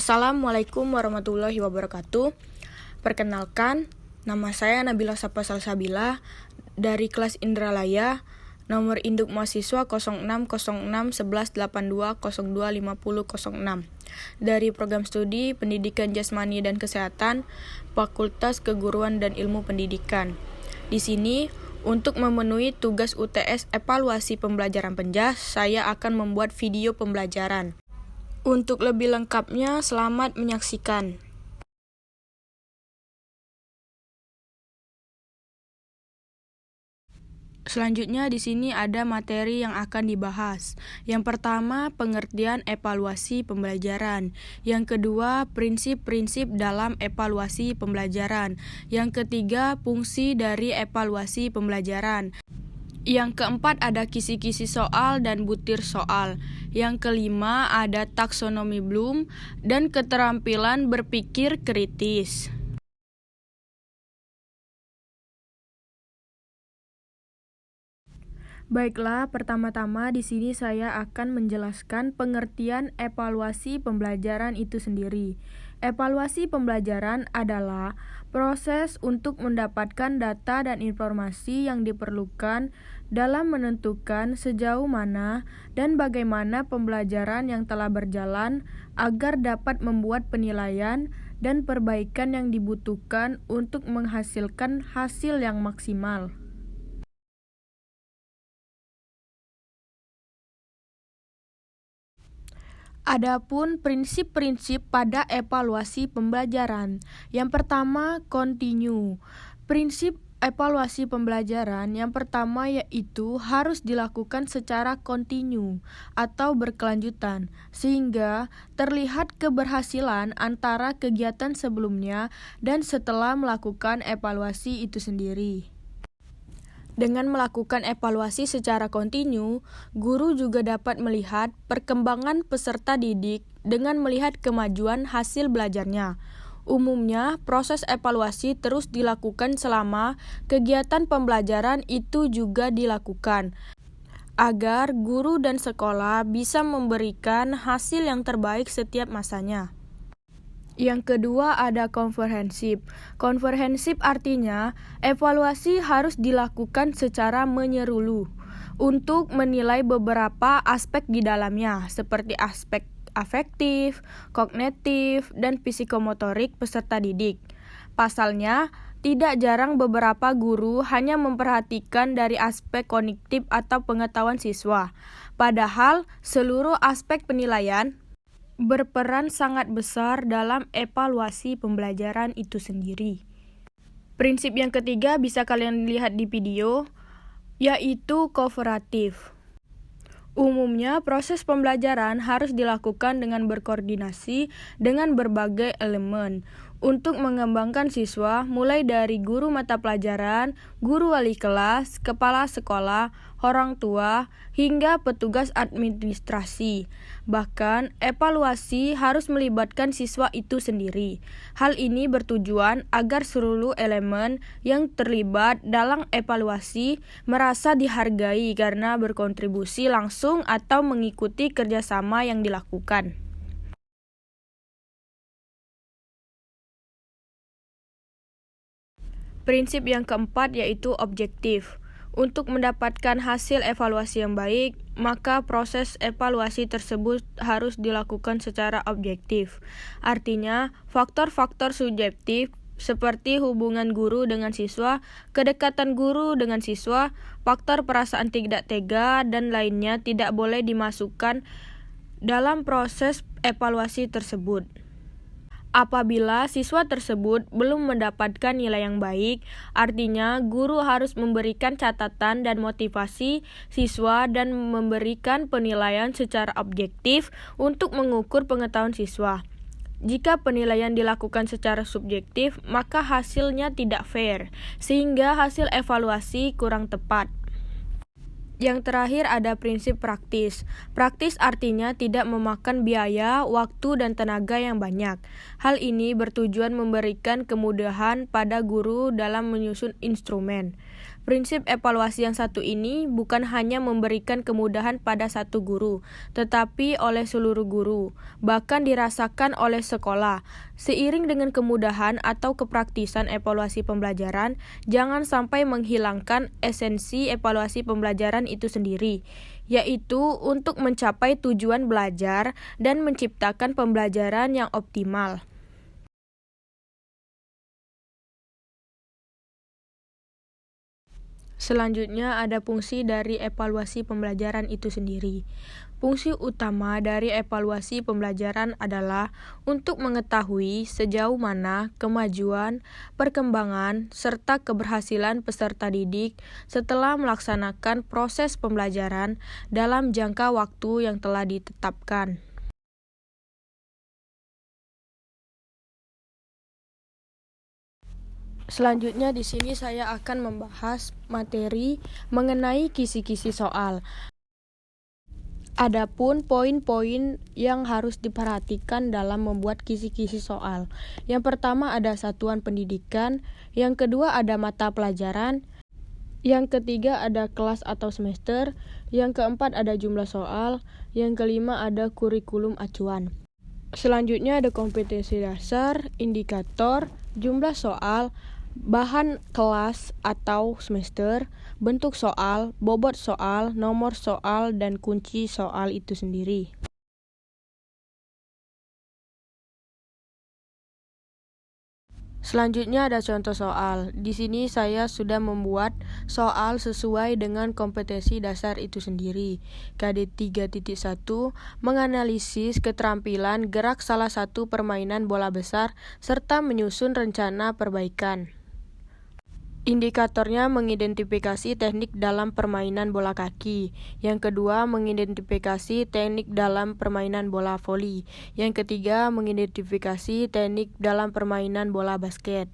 Assalamualaikum warahmatullahi wabarakatuh. Perkenalkan, nama saya Nabila Sapa Salsabila dari kelas Indralaya, nomor induk mahasiswa 06061182025006 dari program studi Pendidikan Jasmani dan Kesehatan, Fakultas Keguruan dan Ilmu Pendidikan. Di sini, untuk memenuhi tugas UTS evaluasi pembelajaran penjas, saya akan membuat video pembelajaran. Untuk lebih lengkapnya, selamat menyaksikan. Selanjutnya di sini ada materi yang akan dibahas. Yang pertama, pengertian evaluasi pembelajaran. Yang kedua, prinsip-prinsip dalam evaluasi pembelajaran. Yang ketiga, fungsi dari evaluasi pembelajaran. Yang keempat ada kisi-kisi soal dan butir soal. Yang kelima ada taksonomi Bloom dan keterampilan berpikir kritis. Baiklah, pertama-tama di sini saya akan menjelaskan pengertian evaluasi pembelajaran itu sendiri. Evaluasi pembelajaran adalah proses untuk mendapatkan data dan informasi yang diperlukan dalam menentukan sejauh mana dan bagaimana pembelajaran yang telah berjalan agar dapat membuat penilaian dan perbaikan yang dibutuhkan untuk menghasilkan hasil yang maksimal. Adapun prinsip-prinsip pada evaluasi pembelajaran. Yang pertama, continue. Prinsip evaluasi pembelajaran yang pertama yaitu harus dilakukan secara kontinu atau berkelanjutan, sehingga terlihat keberhasilan antara kegiatan sebelumnya dan setelah melakukan evaluasi itu sendiri. Dengan melakukan evaluasi secara kontinu, guru juga dapat melihat perkembangan peserta didik dengan melihat kemajuan hasil belajarnya. Umumnya, proses evaluasi terus dilakukan selama kegiatan pembelajaran itu juga dilakukan, agar guru dan sekolah bisa memberikan hasil yang terbaik setiap masanya. Yang kedua ada komprehensif. Komprehensif artinya evaluasi harus dilakukan secara menyeluruh untuk menilai beberapa aspek di dalamnya seperti aspek afektif, kognitif, dan psikomotorik peserta didik. Pasalnya, tidak jarang beberapa guru hanya memperhatikan dari aspek kognitif atau pengetahuan siswa. Padahal seluruh aspek penilaian berperan sangat besar dalam evaluasi pembelajaran itu sendiri. Prinsip yang ketiga bisa kalian lihat di video, yaitu kooperatif. Umumnya, proses pembelajaran harus dilakukan dengan berkoordinasi dengan berbagai elemen untuk mengembangkan siswa, mulai dari guru mata pelajaran, guru wali kelas, kepala sekolah, orang tua, hingga petugas administrasi. Bahkan, evaluasi harus melibatkan siswa itu sendiri. Hal ini bertujuan agar seluruh elemen yang terlibat dalam evaluasi merasa dihargai karena berkontribusi langsung atau mengikuti kerjasama yang dilakukan. Prinsip yang keempat yaitu objektif. Untuk mendapatkan hasil evaluasi yang baik, maka proses evaluasi tersebut harus dilakukan secara objektif. Artinya, faktor-faktor subjektif seperti hubungan guru dengan siswa, kedekatan guru dengan siswa, faktor perasaan tidak tega, dan lainnya tidak boleh dimasukkan dalam proses evaluasi tersebut. Apabila siswa tersebut belum mendapatkan nilai yang baik, artinya guru harus memberikan catatan dan motivasi siswa dan memberikan penilaian secara objektif untuk mengukur pengetahuan siswa. Jika penilaian dilakukan secara subjektif, maka hasilnya tidak fair, sehingga hasil evaluasi kurang tepat. Yang terakhir ada prinsip praktis. Praktis artinya tidak memakan biaya, waktu, dan tenaga yang banyak. Hal ini bertujuan memberikan kemudahan pada guru dalam menyusun instrumen. Prinsip evaluasi yang satu ini bukan hanya memberikan kemudahan pada satu guru, tetapi oleh seluruh guru, bahkan dirasakan oleh sekolah. Seiring dengan kemudahan atau kepraktisan evaluasi pembelajaran, jangan sampai menghilangkan esensi evaluasi pembelajaran itu sendiri, yaitu untuk mencapai tujuan belajar dan menciptakan pembelajaran yang optimal. Selanjutnya ada fungsi dari evaluasi pembelajaran itu sendiri. Fungsi utama dari evaluasi pembelajaran adalah untuk mengetahui sejauh mana kemajuan, perkembangan, serta keberhasilan peserta didik setelah melaksanakan proses pembelajaran dalam jangka waktu yang telah ditetapkan. Selanjutnya di sini saya akan membahas materi mengenai kisi-kisi soal. Adapun poin-poin yang harus diperhatikan dalam membuat kisi-kisi soal. Yang pertama ada satuan pendidikan, yang kedua ada mata pelajaran, yang ketiga ada kelas atau semester, yang keempat ada jumlah soal, yang kelima ada kurikulum acuan. Selanjutnya ada kompetensi dasar, indikator, jumlah soal, bahan kelas atau semester, bentuk soal, bobot soal, nomor soal, dan kunci soal itu sendiri. Selanjutnya ada contoh soal. Di sini saya sudah membuat soal sesuai dengan kompetensi dasar itu sendiri. KD 3.1 menganalisis keterampilan gerak salah satu permainan bola besar serta menyusun rencana perbaikan. Indikatornya mengidentifikasi teknik dalam permainan bola kaki. Yang kedua, mengidentifikasi teknik dalam permainan bola voli. Yang ketiga, mengidentifikasi teknik dalam permainan bola basket.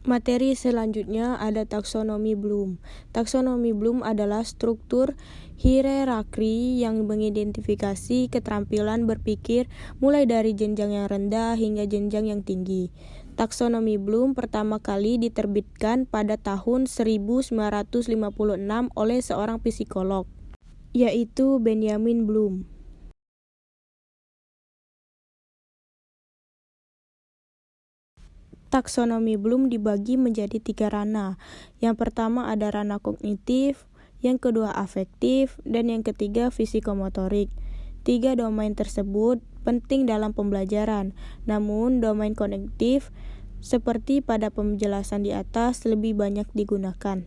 Materi selanjutnya ada taksonomi Bloom. Taksonomi Bloom adalah struktur hierarki yang mengidentifikasi keterampilan berpikir mulai dari jenjang yang rendah hingga jenjang yang tinggi. Taksonomi Bloom pertama kali diterbitkan pada tahun 1956 oleh seorang psikolog, yaitu Benjamin Bloom. Taksonomi Bloom dibagi menjadi 3 ranah. Yang pertama ada ranah kognitif, yang kedua afektif, dan yang ketiga fisikomotorik. 3 domain tersebut penting dalam pembelajaran, namun domain kognitif seperti pada penjelasan di atas lebih banyak digunakan.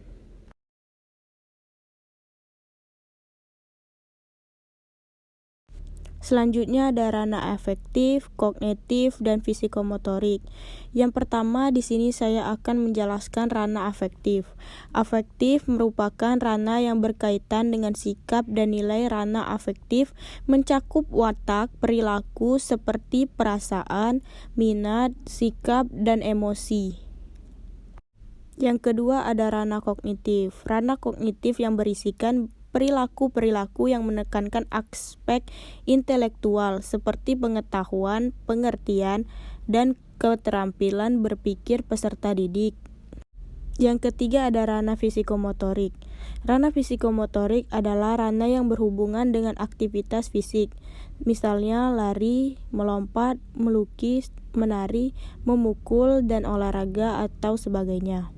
Selanjutnya ada ranah afektif, kognitif, dan fisikomotorik. Yang pertama di sini saya akan menjelaskan ranah afektif. Afektif merupakan ranah yang berkaitan dengan sikap dan nilai. Ranah afektif mencakup watak, perilaku seperti perasaan, minat, sikap, dan emosi. Yang kedua ada ranah kognitif. Ranah kognitif yang berisikan perilaku-perilaku yang menekankan aspek intelektual seperti pengetahuan, pengertian, dan keterampilan berpikir peserta didik. Yang ketiga ada ranah fisikomotorik. Ranah fisikomotorik adalah ranah yang berhubungan dengan aktivitas fisik, misalnya lari, melompat, melukis, menari, memukul, dan olahraga atau sebagainya.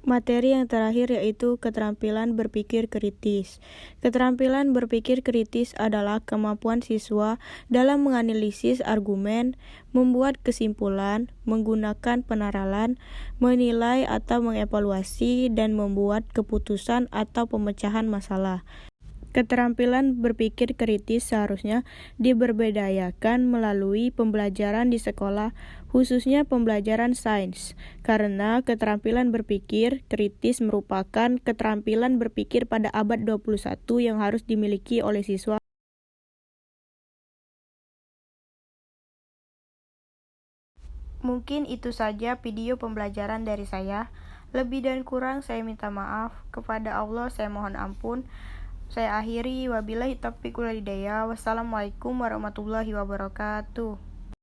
Materi yang terakhir yaitu keterampilan berpikir kritis. Keterampilan berpikir kritis adalah kemampuan siswa dalam menganalisis argumen, membuat kesimpulan, menggunakan peneralan, menilai atau mengevaluasi, dan membuat keputusan atau pemecahan masalah. Keterampilan berpikir kritis seharusnya diberdayakan melalui pembelajaran di sekolah, khususnya pembelajaran sains, karena keterampilan berpikir kritis merupakan keterampilan berpikir pada abad 21 yang harus dimiliki oleh siswa. Mungkin itu saja video pembelajaran dari saya. Lebih dan kurang saya minta maaf. Kepada Allah saya mohon ampun. Saya akhiri, wabillahi taufiq wal hidayah. Wassalamualaikum warahmatullahi wabarakatuh.